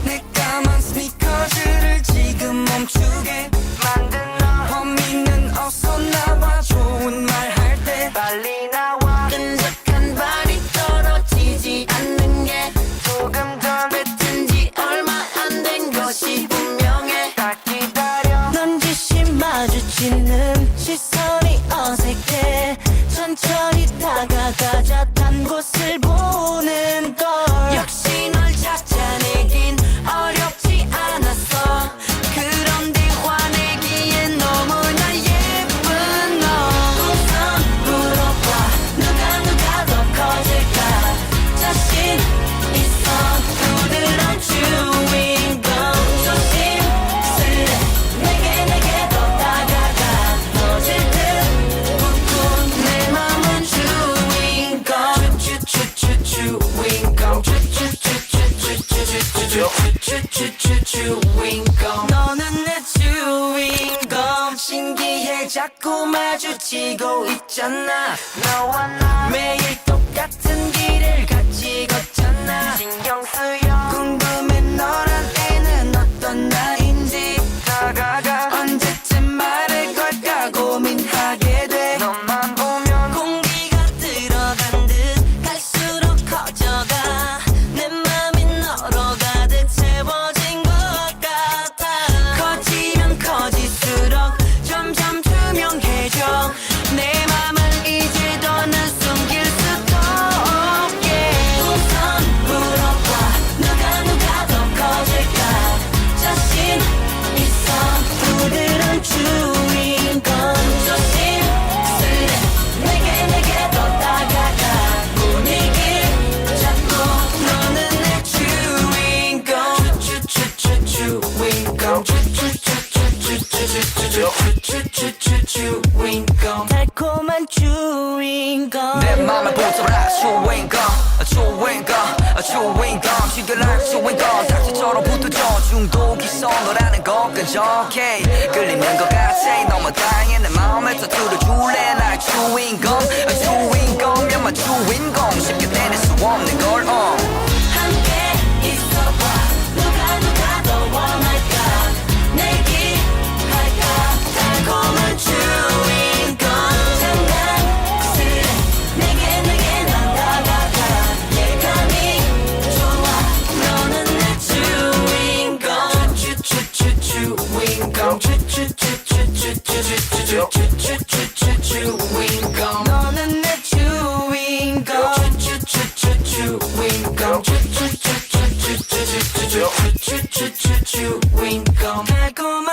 내 까만 스니커즈를 지금 멈추게 만든 너 허미는 어서 나와 좋은 말 할 때 빨리 나와 끈적한 발이 떨어지지 않는 게 조금 더 뱉은 지 얼마 안 된 것이 분명해 딱 기다려 넌지시 마주치는 시선이 어색해 천천히 다가가자 단 곳을 보는 걸 역시 널 찾아내긴 어렵지 않았어 그런데 화내기엔 너무나 예쁜 너 우선 물어봐 누가 더 커질까 자신 있어 부드러운 주인공 조심스레 내게 더 다가가 터질 듯 웃고 내 맘은 주인공 주인공 너는 내 주인공 신기해 자꾸 마주치고 있잖아 너와 나 매일 똑같은 길을 같이 걷잖아 신경 쓰여 궁금해 너란 애는 어떤 나인지 다가가 언제쯤 말을 걸까 고민하게 돼 너만 보면 공기가 들어간 듯 갈수록 커져가 내 맘이 너로 가득 채워진 것 같아 커지면 커질수록 점점 투명해져 내 맘을 이제 더는 숨길 수도 없게 우선 물어봐 누가 더 커질까 자신 있어 부드러운 주인공 조심스레 내게 더 다가가 분위기 잡고 너는 내 주인공 주인공 달콤한 주인공 내 맘을 보더라 주인공 지겨울 주인공 닥치처럼 붙어져 중독이 있어 너라는 것 끈적해 끌리는 것 같아 너무 다양해 내 마음을 터뜨려줄래 날 주인공 몇만 주인공 쉽게 내릴 수 없는 걸 함께 있어봐 누가 더 원할까 내기할까 달콤한 주인공 장난스레 내게 난 다가가 예감이 좋아 너는 내 주인공 주인공 너는 내 주인공 주인공 달콤한